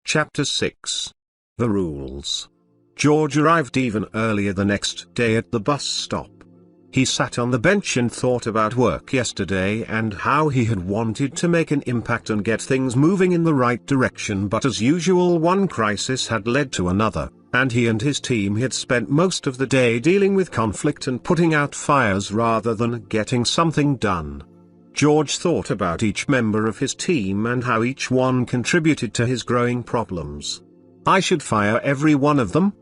Chapter 6. The Rules. George arrived even earlier the next day at the bus stop. He sat on the bench and thought about work yesterday and how he had wanted to make an impact and get things moving in the right direction, but as usual one crisis had led to another, and he and his team had spent most of the day dealing with conflict and putting out fires rather than getting something done. George thought about each member of his team and how each one contributed to his growing problems. I should fire every one of them?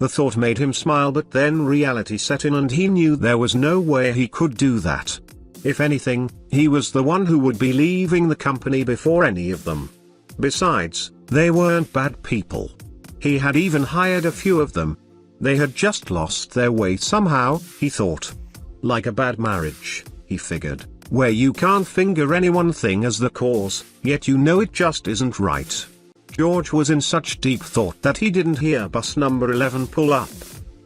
The thought made him smile, but then reality set in and he knew there was no way he could do that. If anything, he was the one who would be leaving the company before any of them. Besides, they weren't bad people. He had even hired a few of them. They had just lost their way somehow, he thought. Like a bad marriage, he figured, where you can't finger any one thing as the cause, yet you know it just isn't right. George was in such deep thought that he didn't hear bus number 11 pull up.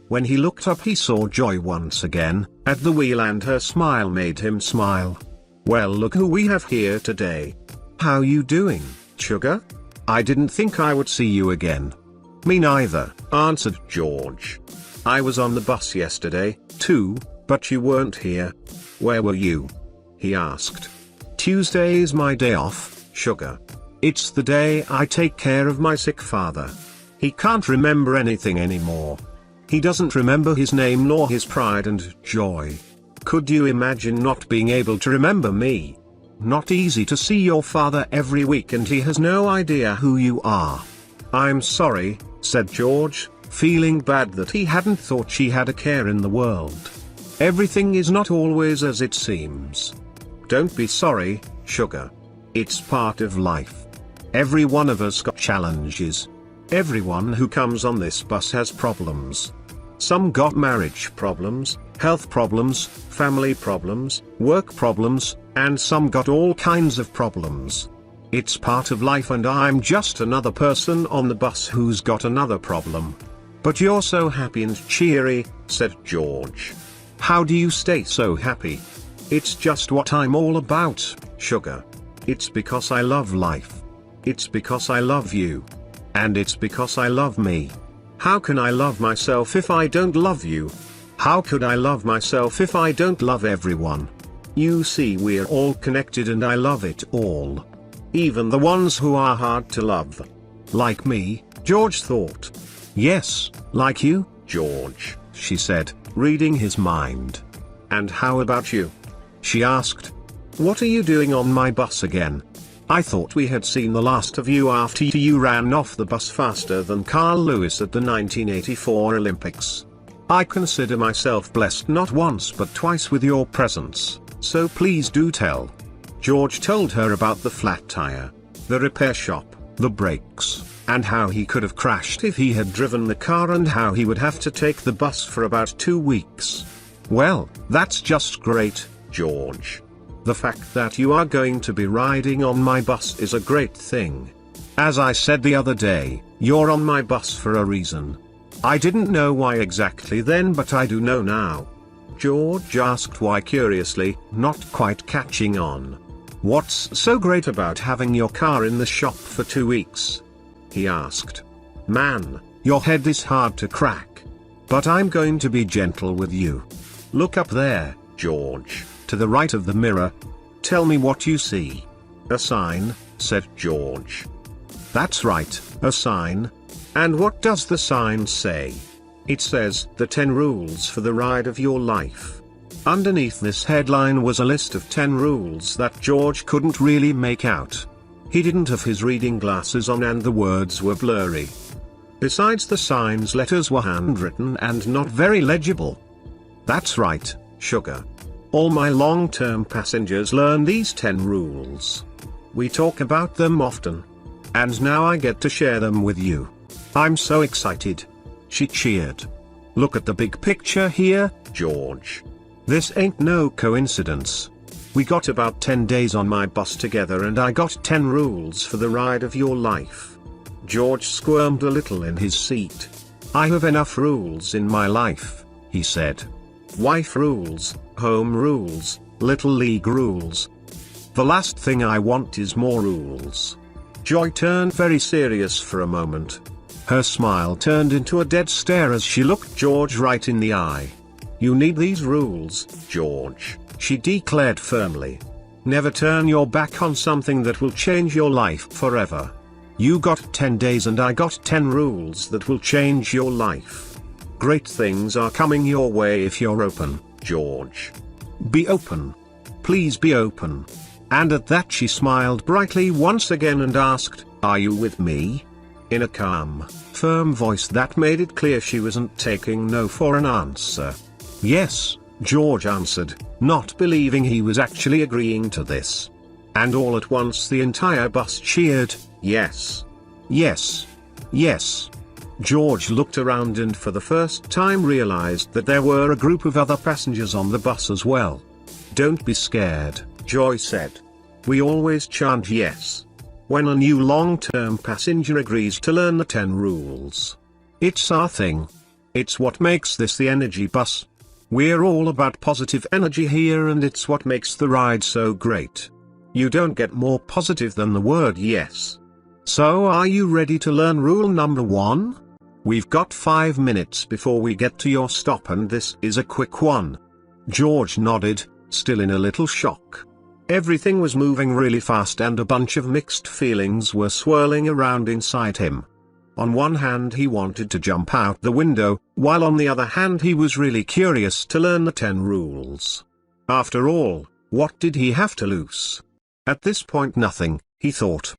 When he looked up he saw Joy once again, at the wheel, and her smile made him smile. "Well, look who we have here today. How you doing, sugar? I didn't think I would see you again." "Me neither," answered George. "I was on the bus yesterday, too, but you weren't here. Where were you?" he asked. "Tuesday is my day off, sugar. It's the day I take care of my sick father. He can't remember anything anymore. He doesn't remember his name nor his pride and joy. Could you imagine not being able to remember me? Not easy to see your father every week and he has no idea who you are." "I'm sorry," said George, feeling bad that he hadn't thought she had a care in the world. "Everything is not always as it seems." "Don't be sorry, sugar. It's part of life. Every one of us got challenges. Everyone who comes on this bus has problems. Some got marriage problems, health problems, family problems, work problems, and some got all kinds of problems. It's part of life and I'm just another person on the bus who's got another problem." "But you're so happy and cheery," said George. "How do you stay so happy?" "It's just what I'm all about, sugar. It's because I love life. It's because I love you. And it's because I love me. How can I love myself if I don't love you? How could I love myself if I don't love everyone? You see, we're all connected and I love it all. Even the ones who are hard to love." "Like me," George thought. "Yes, like you, George," she said, reading his mind. "And how about you?" she asked. "What are you doing on my bus again? I thought we had seen the last of you after you ran off the bus faster than Carl Lewis at the 1984 Olympics. I consider myself blessed not once but twice with your presence, so please do tell." George told her about the flat tire, the repair shop, the brakes, and how he could have crashed if he had driven the car and how he would have to take the bus for about 2 weeks. "Well, that's just great, George. The fact that you are going to be riding on my bus is a great thing. As I said the other day, you're on my bus for a reason. I didn't know why exactly then, but I do know now." George asked why curiously, not quite catching on. "What's so great about having your car in the shop for 2 weeks?" he asked. "Man, your head is hard to crack. But I'm going to be gentle with you. Look up there, George, to the right of the mirror. Tell me what you see." "A sign," said George. "That's right, a sign. And what does the sign say?" "It says, the 10 rules for the ride of your life." Underneath this headline was a list of 10 rules that George couldn't really make out. He didn't have his reading glasses on and the words were blurry. Besides, the sign's letters were handwritten and not very legible. "That's right, sugar. All my long-term passengers learn these 10 rules. We talk about them often. And now I get to share them with you. I'm so excited." She cheered. "Look at the big picture here, George. This ain't no coincidence. We got about 10 days on my bus together and I got 10 rules for the ride of your life." George squirmed a little in his seat. "I have enough rules in my life," he said. "Wife rules, home rules, little league rules. The last thing I want is more rules." Joy turned very serious for a moment. Her smile turned into a dead stare as she looked George right in the eye. "You need these rules, George," she declared firmly. "Never turn your back on something that will change your life forever. You got 10 days and I got 10 rules that will change your life. Great things are coming your way if you're open, George. Be open. Please be open." And at that she smiled brightly once again and asked, "Are you with me?" in a calm, firm voice that made it clear she wasn't taking no for an answer. "Yes," George answered, not believing he was actually agreeing to this. And all at once the entire bus cheered, "Yes! Yes! Yes!" George looked around and for the first time realized that there were a group of other passengers on the bus as well. "Don't be scared," Joy said. "We always chant yes when a new long-term passenger agrees to learn the 10 rules. It's our thing. It's what makes this the energy bus. We're all about positive energy here and it's what makes the ride so great. You don't get more positive than the word yes. So are you ready to learn rule number 1? We've got 5 minutes before we get to your stop and this is a quick one." George nodded, still in a little shock. Everything was moving really fast and a bunch of mixed feelings were swirling around inside him. On one hand he wanted to jump out the window, while on the other hand he was really curious to learn the 10 rules. After all, what did he have to lose? At this point nothing, he thought.